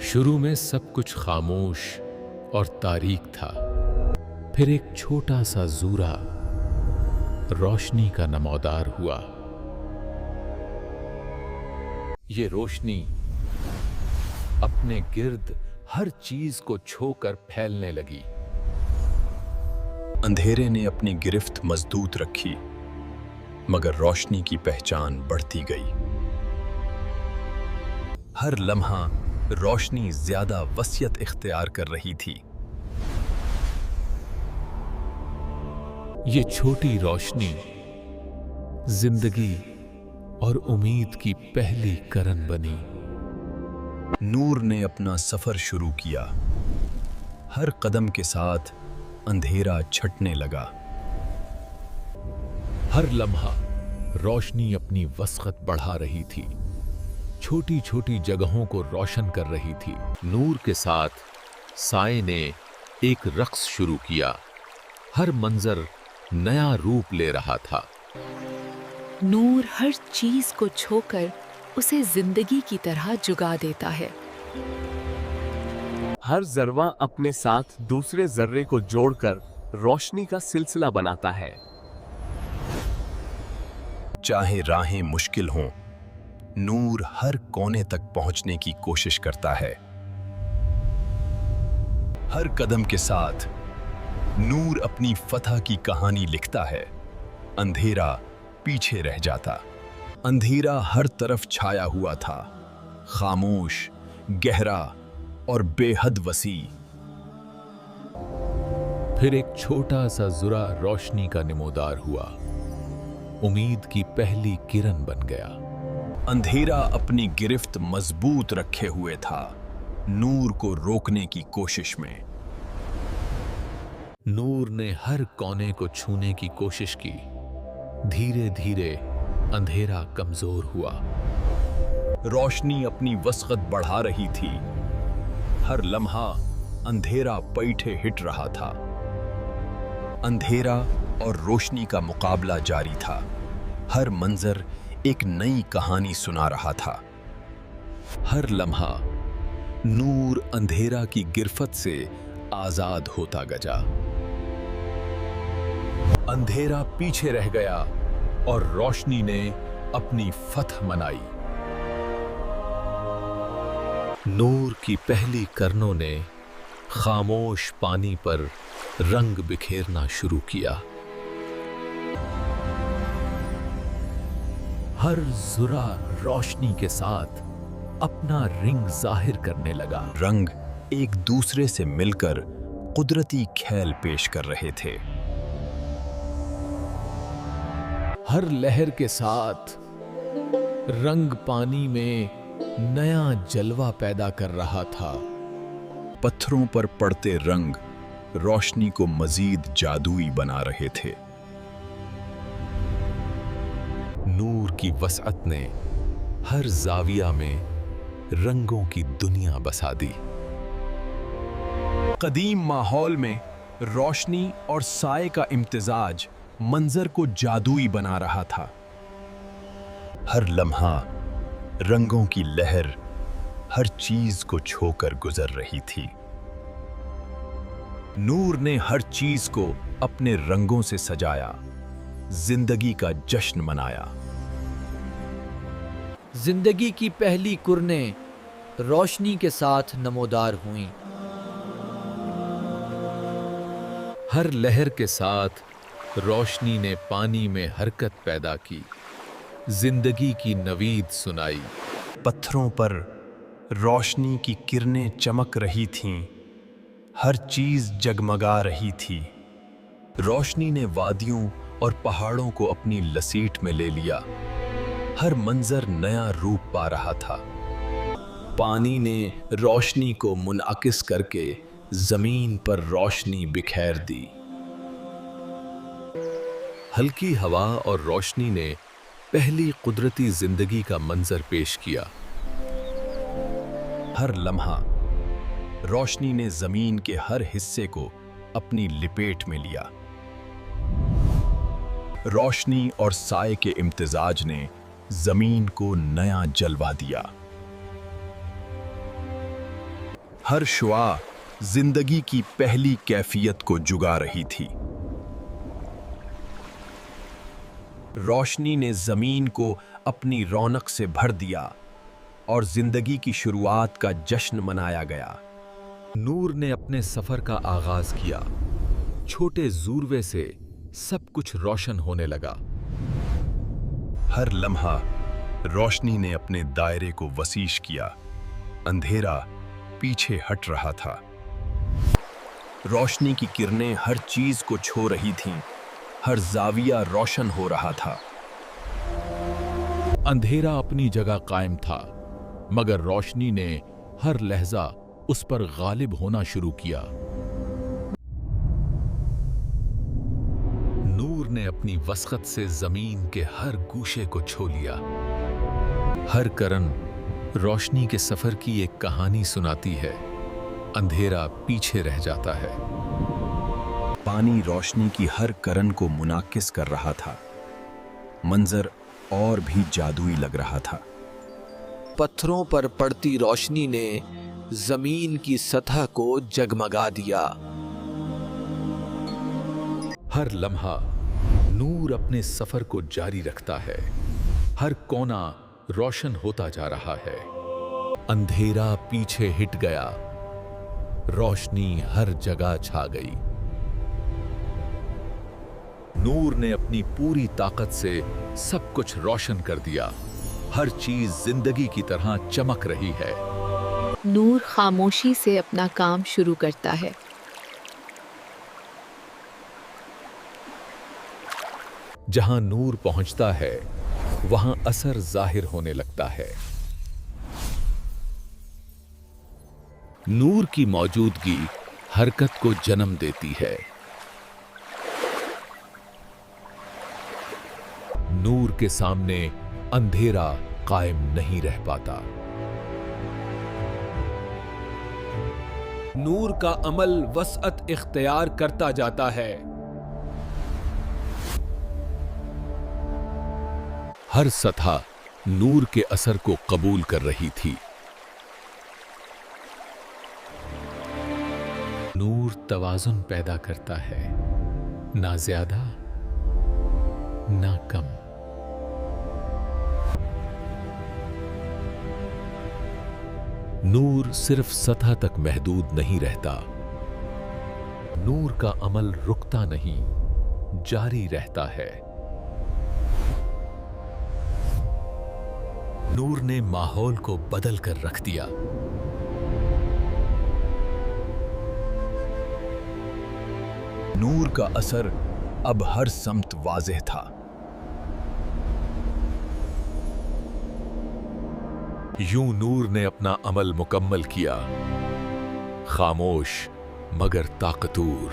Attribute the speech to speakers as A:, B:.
A: शुरू में सब कुछ खामोश और तारीक था। फिर एक छोटा सा जूरा रोशनी का नमौदार हुआ। ये रोशनी अपने गिर्द हर चीज को छोकर फैलने लगी।
B: अंधेरे ने अपनी गिरफ्त मजबूत रखी, मगर रोशनी की पहचान बढ़ती गई। हर लम्हा रोशनी ज्यादा वसीयत इख्तियार कर रही थी।
A: ये छोटी रोशनी जिंदगी और उम्मीद की पहली किरण बनी।
B: नूर ने अपना सफर शुरू किया। हर कदम के साथ अंधेरा छटने लगा।
A: हर लम्हा रोशनी अपनी वसअत बढ़ा रही थी, छोटी छोटी जगहों को रोशन कर रही थी। नूर के साथ साए ने एक रक्स शुरू किया। हर मंजर नया रूप ले रहा था।
C: नूर हर चीज को छोकर उसे जिंदगी की तरह जुगा देता है।
D: हर जर्रा अपने साथ दूसरे जर्रे को जोड़कर रोशनी का सिलसिला बनाता है।
B: चाहे राहें मुश्किल हों, नूर हर कोने तक पहुंचने की कोशिश करता है। हर कदम के साथ नूर अपनी फतह की कहानी लिखता है। अंधेरा पीछे रह जाता। अंधेरा हर तरफ छाया हुआ था, खामोश, गहरा और बेहद वसी।
A: फिर एक छोटा सा जुरा रोशनी का नमोदार हुआ। उम्मीद की पहली किरण बन गया।
B: अंधेरा अपनी गिरफ्त मजबूत रखे हुए था, नूर को रोकने की कोशिश में।
A: नूर ने हर कोने को छूने की कोशिश की। धीरे धीरे अंधेरा कमजोर हुआ।
B: रोशनी अपनी वसअत बढ़ा रही थी। हर लम्हा अंधेरा पैठे हिट रहा था। अंधेरा और रोशनी का मुकाबला जारी था। हर मंजर एक नई कहानी सुना रहा था। हर लम्हा नूर अंधेरा की गिरफ्त से आजाद होता गया। अंधेरा पीछे रह गया और रोशनी ने अपनी फतह मनाई। नूर की पहली किरणों ने खामोश पानी पर रंग बिखेरना शुरू किया। हर जुरा रोशनी के साथ अपना रिंग जाहिर करने लगा। रंग एक दूसरे से मिलकर कुदरती खेल पेश कर रहे थे।
A: हर लहर के साथ रंग पानी में नया जलवा पैदा कर रहा था।
B: पत्थरों पर पड़ते रंग रोशनी को मजीद जादुई बना रहे थे।
A: नूर की वसअत ने हर जाविया में रंगों की दुनिया बसा दी।
B: कदीम माहौल में रोशनी और साए का इम्तिजाज मंजर को जादुई बना रहा था। हर लम्हा रंगों की लहर हर चीज को छोकर गुजर रही थी। नूर ने हर चीज को अपने रंगों से सजाया, जिंदगी का जश्न मनाया।
E: जिंदगी की पहली कुरनें रोशनी के साथ नमोदार हुईं।
A: हर लहर के साथ रोशनी ने पानी में हरकत पैदा की, जिंदगी की नवीद सुनाई।
B: पत्थरों पर रोशनी की किरणें चमक रही थीं, हर चीज जगमगा रही थी। रोशनी ने वादियों और पहाड़ों को अपनी लसीट में ले लिया। हर मंजर नया रूप पा रहा था। पानी ने रोशनी को मुनअकिस करके जमीन पर रोशनी बिखेर दी।
A: हल्की हवा और रोशनी ने पहली कुदरती जिंदगी का मंजर पेश किया।
B: हर लम्हा रोशनी ने जमीन के हर हिस्से को अपनी लिपेट में लिया। रोशनी और साए के इम्तिजाज ने जमीन को नया जलवा दिया। हर शुआ जिंदगी की पहली कैफियत को जुगा रही थी। रोशनी ने जमीन को अपनी रौनक से भर दिया और जिंदगी की शुरुआत का जश्न मनाया गया।
A: नूर ने अपने सफर का आगाज किया। छोटे जूरवे से सब कुछ रोशन होने लगा।
B: हर लम्हा रोशनी ने अपने दायरे को वसीश किया। अंधेरा पीछे हट रहा था। रोशनी की किरणें हर चीज को छू रही थीं। हर जाविया रोशन हो रहा था।
A: अंधेरा अपनी जगह कायम था, मगर रोशनी ने हर लहजा उस पर गालिब होना शुरू किया। नूर ने अपनी वसखत से जमीन के हर गूशे को छू लिया। हर करन रोशनी के सफर की एक कहानी सुनाती है। अंधेरा पीछे रह जाता है।
B: पानी रोशनी की हर करन को मुनाकिस कर रहा था। मंजर और भी जादुई लग रहा था।
E: पत्थरों पर पड़ती रोशनी ने जमीन की सतह को जगमगा दिया।
A: हर लम्हा नूर अपने सफर को जारी रखता है। हर कोना रोशन होता जा रहा है। अंधेरा पीछे हिट गया। रोशनी हर जगह छा गई। नूर ने अपनी पूरी ताकत से सब कुछ रोशन कर दिया। हर चीज जिंदगी की तरह चमक रही है।
C: नूर खामोशी से अपना काम शुरू करता है।
A: जहां नूर पहुंचता है, वहां असर जाहिर होने लगता है। नूर की मौजूदगी हरकत को जन्म देती है। नूर के सामने अंधेरा कायम नहीं रह पाता।
E: नूर का अमल वसअत इख्तियार करता जाता है।
A: हर सतह नूर के असर को कबूल कर रही थी। नूर तवाजुन पैदा करता है, ना ज्यादा ना कम। नूर सिर्फ सतह तक महदूद नहीं रहता। नूर का अमल रुकता नहीं, जारी रहता है। नूर ने माहौल को बदल कर रख दिया।
B: नूर का असर अब हर समत वाज़ेह था।
A: यूं नूर ने अपना अमल मुकम्मल किया, खामोश मगर ताकतूर।